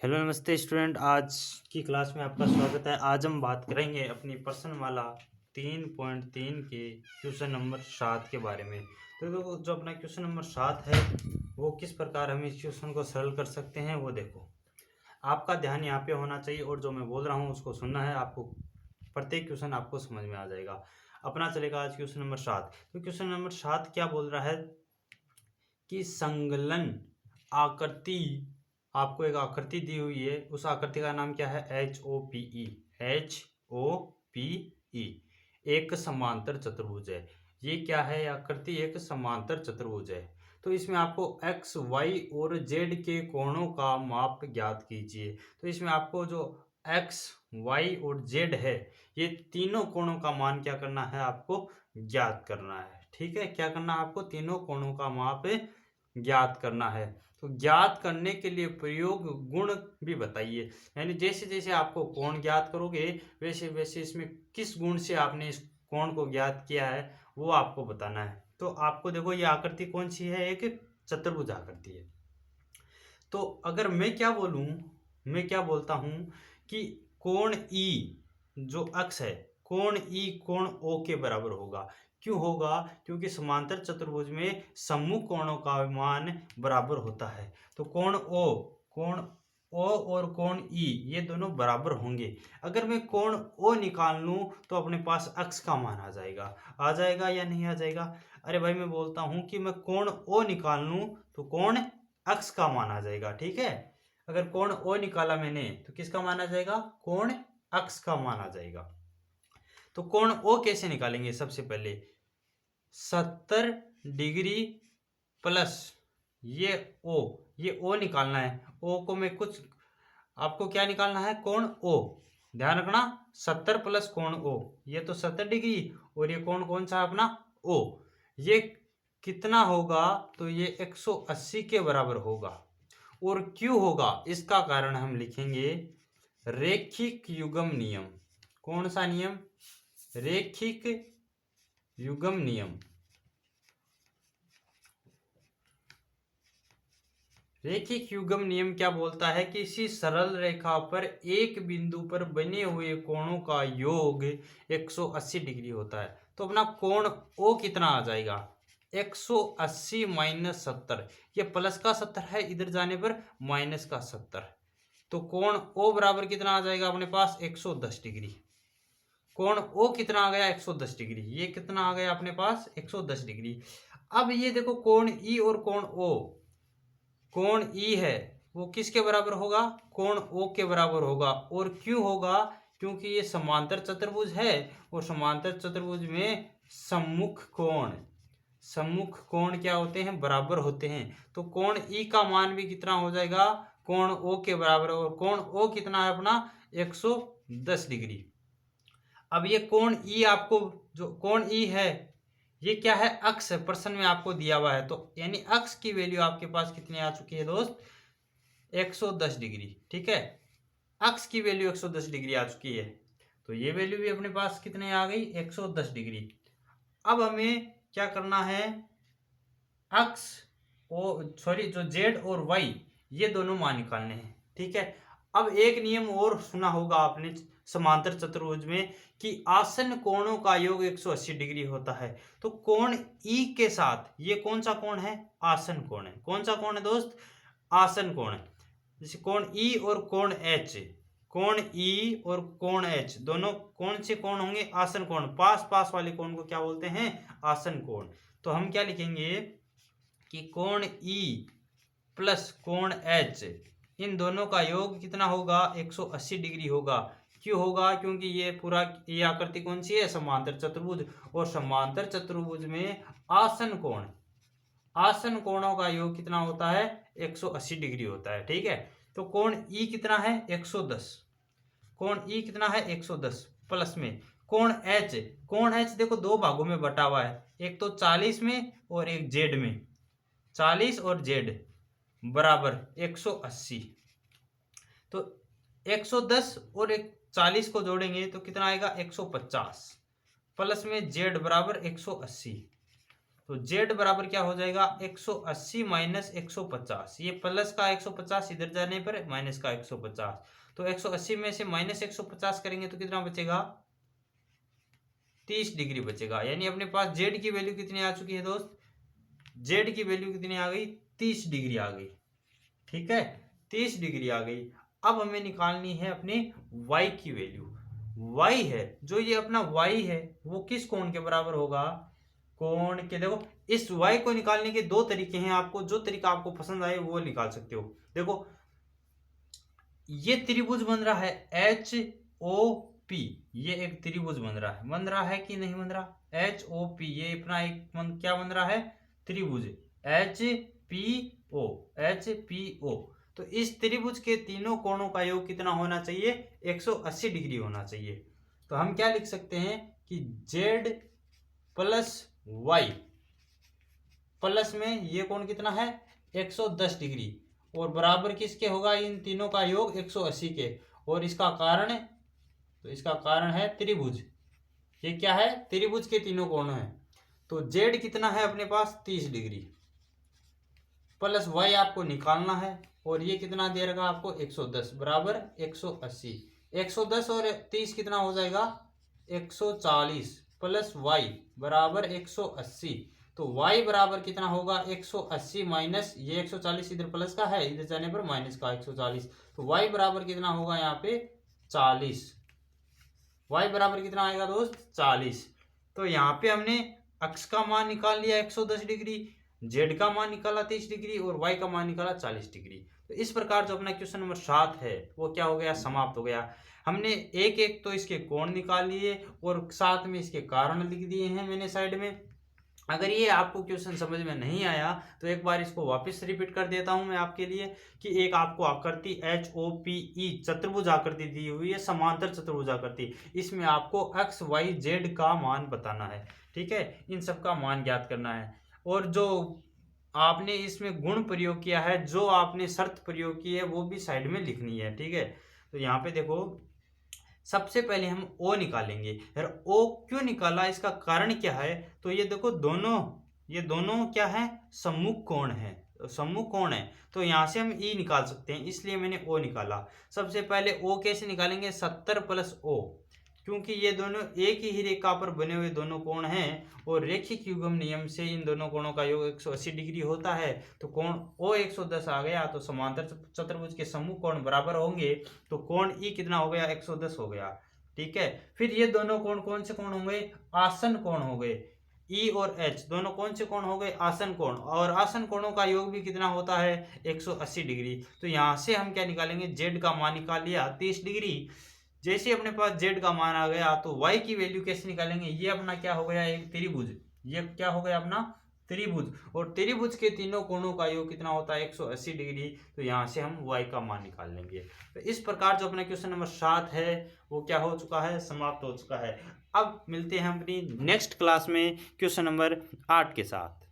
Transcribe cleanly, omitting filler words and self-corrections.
Hello नमस्ते student. आज की क्लास में आपका स्वागत है। आज हम बात करेंगे अपनी प्रश्नमाला 3.3 के क्वेश्चन नंबर 7 के बारे में। तो देखो, जो अपना क्वेश्चन नंबर 7 है वो किस प्रकार हम इस क्वेश्चन को सरल कर सकते हैं वो देखो। आपका ध्यान यहाँ पे होना चाहिए और जो मैं बोल रहा हूँ उसको सुनना है आपको। प्रत्येक क्वेश्चन आपको समझ में आ जाएगा। अपना चलेगा आज क्वेश्चन नंबर 7। तो क्वेश्चन नंबर 7 क्या बोल रहा है कि संकलन आकृति, आपको एक आकृति दी हुई है, उस आकृति का नाम क्या है? HOPE। HOPE एक समांतर चतुर्भुज है। ये क्या है? आकृति एक समांतर चतुर्भुज है। तो इसमें आपको x, y और z के कोणों का माप ज्ञात कीजिए। तो इसमें आपको जो x, y और z है, ये तीनों कोणों का मान क्या करना है? आपको ज्ञात करना है। ठीक है, क्या करना है आपको? तीनों कोणों का माप ज्ञात करना है। तो ज्ञात करने के लिए प्रयोग गुण भी बताइए, यानी जैसे जैसे आपको कोण ज्ञात करोगे वैसे वैसे इसमें किस गुण से आपने इस कोण को ज्ञात किया है वो आपको बताना है। तो आपको देखो, ये आकृति कौन सी है? एक चतुर्भुज आकृति है। तो अगर मैं क्या बोलूं, मैं क्या बोलता हूं कि कोण ई जो अक्ष है, कोण ई कोण ओ के बराबर होगा। क्यों होगा? क्योंकि समांतर चतुर्भुज में सम्मुख कोणों का मान बराबर होता है। तो कोण ओ और कोण ई ये दोनों बराबर होंगे। अगर मैं कोण ओ निकाल लूं तो अपने पास अक्ष का मान आ जाएगा। आ जाएगा या नहीं आ जाएगा? अरे भाई, मैं बोलता हूं कि मैं कोण ओ निकाल लूं तो कोण अक्ष का मान आ जाएगा। ठीक है, अगर कोण ओ निकाला मैंने तो किसका मान आ जाएगा? कोण अक्ष का मान आ जाएगा। तो कोण ओ कैसे निकालेंगे? सबसे पहले 70 डिग्री प्लस ये ओ निकालना है। ओ को मैं कुछ, आपको क्या निकालना है? कोण ओ। ध्यान रखना, 70 प्लस कोण ओ, ये तो 70 डिग्री और ये कोण कौन सा है अपना? ओ। ये कितना होगा? तो ये 180 के बराबर होगा। और क्यों होगा इसका कारण हम लिखेंगे रेखिक युग्म नियम। कौन सा नियम? रेखिक युग्म नियम। रेखिक युग्म नियम क्या बोलता है? कि किसी सरल रेखा पर एक बिंदु पर बने हुए कोणों का योग 180 डिग्री होता है। तो अपना कोण ओ कितना आ जाएगा? 180 माइनस 70। ये प्लस का 70 है, इधर जाने पर माइनस का 70। तो कोण ओ बराबर कितना आ जाएगा अपने पास? 110 डिग्री। कोण ओ कितना आ गया? 110 डिग्री। ये कितना आ गया अपने पास? 110 डिग्री। अब ये देखो, कोण ई और कोण ओ, कोण ई है वो किसके बराबर होगा? कोण ओ के बराबर होगा। और क्यों होगा? क्योंकि ये समांतर चतुर्भुज है और समांतर चतुर्भुज में सम्मुख कोण क्या होते हैं? बराबर होते हैं। तो कोण ई का मान भी कितना हो जाएगा? कोण ओ के बराबर। और कोण ओ कितना है अपना? 110 डिग्री। अब ये कोण ई, आपको जो कोण ई है ये क्या है? अक्ष है, प्रश्न में आपको दिया हुआ है। तो यानी अक्ष की वैल्यू आपके पास कितनी आ चुकी है दोस्त? 110 डिग्री। ठीक है, अक्ष की वैल्यू 110 डिग्री आ चुकी है। तो ये वैल्यू भी अपने पास कितने आ गई? 110 डिग्री। अब हमें क्या करना है? अक्ष जो जेड और वाई ये दोनों मान निकालने हैं। ठीक है, अब एक नियम और सुना होगा आपने समांतर चतुर्भुज में कि आसन कोणों का योग 180 डिग्री होता है। तो कोण ई के साथ ये कौन सा कोण है? आसन कोण है। कौन सा कोण है दोस्त? आसन कोण है। जैसे कोण ई और कोण एच, कोण ई और कोण एच दोनों कौन से कोण होंगे? आसन कोण। पास पास वाले कोण को क्या बोलते हैं? आसन कोण। तो हम क्या लिखेंगे कि कोण ई प्लस कोण एच, इन दोनों का योग कितना होगा? 180 डिग्री होगा। क्यों होगा? क्योंकि ये आकृति कौन सी है? समांतर चतुर्भुज। और समांतर चतुर्भुज में आसन कोणों का योग कितना होता है? 180 डिग्री होता है। ठीक है, तो कोण ई कितना है? 110। कोण ई कितना है? 110 प्लस में कोण एच देखो दो भागों में बटा हुआ है, एक तो 40 में और एक जेड में। 40 और जेड बराबर 180। तो 110 और 40 को जोड़ेंगे तो कितना आएगा? 150 प्लस में जेड बराबर 180। तो z बराबर क्या हो जाएगा 180 माइनस 150, ये प्लस का 150 इधर जाने पर माइनस का 150, तो 180 में से माइनस 150 करेंगे तो कितना बचेगा 30 डिग्री बचेगा। यानी अपने पास z की वैल्यू कितनी आ चुकी है दोस्त, z की वैल्यू कितनी आ गई 30 डिग्री आ गई। ठीक है 30 डिग्री आ गई। अब हमें निकालनी है अपने y की वैल्यू। y है जो ये अपना y है वो किस कोण के बराबर होगा, कोण के, देखो इस y को निकालने के दो तरीके हैं, आपको जो तरीका आपको पसंद आए वो निकाल सकते हो। देखो ये त्रिभुज बन रहा है HOP, ये एक त्रिभुज बन रहा है कि नहीं बन रहा, HOP ये अपना एक क्या बन रहा है त्रिभुज HPO। तो इस त्रिभुज के तीनों कोणों का योग कितना होना चाहिए 180 डिग्री होना चाहिए। तो हम क्या लिख सकते हैं कि z प्लस y प्लस में ये कोण कितना है 110 डिग्री और बराबर किसके होगा इन तीनों का योग 180 के, और इसका कारण है, तो इसका कारण है त्रिभुज, ये क्या है त्रिभुज के तीनों कोण हैं। तो z कितना है अपने पास 30 डिग्री प्लस y आपको निकालना है, और ये कितना दे रखा आपको 110 बराबर 180, 110 और 30 कितना हो जाएगा 140 प्लस y बराबर 180। तो y बराबर कितना होगा 180 माइनस ये 140 इधर प्लस का है इधर जाने पर माइनस का 140, तो y बराबर कितना होगा यहाँ पे 40, y बराबर कितना आएगा दोस्त 40। तो यहाँ पे हमने अक्ष का मान निकाल लिया 110 डिग्री, z का मान निकाला 30 डिग्री और y का मान निकाला 40 डिग्री। तो इस प्रकार जो अपना क्वेश्चन नंबर 7 है वो क्या हो गया समाप्त हो गया। हमने एक एक तो इसके कोण निकाल लिए और साथ में इसके कारण लिख दिए हैं मैंने साइड में। अगर ये आपको क्वेश्चन समझ में नहीं आया तो एक बार इसको वापस रिपीट कर देता हूं मैं आपके लिए कि एक आपको आकृति HOPE चतुर्भुज आकृति दी हुई है, समांतर चतुर्भुज आकृति, इसमें आपको x y z का मान बताना है। ठीक है इन सब का मान ज्ञात करना है, और जो आपने इसमें गुण प्रयोग किया है, जो आपने शर्त प्रयोग की है वो भी साइड में लिखनी है। ठीक है तो यहाँ पे देखो सबसे पहले हम O निकालेंगे। यार O क्यों निकाला, इसका कारण क्या है, तो ये देखो ये दोनों क्या है सम्मुख कोण है, सम्मुख कोण है, तो यहाँ से हम E निकाल सकते हैं, इसलिए मैंने O निकाला। सबसे पहले O कैसे निकालेंगे 70 प्लस O, क्योंकि ये दोनों एक ही रेखा पर बने हुए दोनों कोण हैं और रेखिक युग्म नियम से इन दोनों कोणों का योग 180 डिग्री होता है। तो कोण O 110 आ गया, तो समांतर चतुर्भुज के सम्मुख कोण बराबर होंगे, तो कोण E कितना हो गया 110 हो गया। ठीक है फिर ये दोनों कोण कौन से कोण होंगे आसन कोण हो गए, E और H दोनों कौन से कोण हो गए आसन कोण, और आसन कोणों का योग भी कितना होता है 180 डिग्री। तो यहाँ से हम क्या निकालेंगे z का मान निकाल लिया 30 डिग्री। जैसे अपने पास z का मान आ गया तो y की वैल्यू कैसे निकालेंगे, ये अपना क्या हो गया एक त्रिभुज, ये क्या हो गया अपना त्रिभुज, और त्रिभुज के तीनों कोणों का योग कितना होता है 180 डिग्री। तो यहाँ से हम y का मान निकाल लेंगे। तो इस प्रकार जो अपना क्वेश्चन नंबर 7 है वो क्या हो चुका है समाप्त हो चुका है। अब मिलते हैं अपनी नेक्स्ट क्लास में क्वेश्चन नंबर 8 के साथ।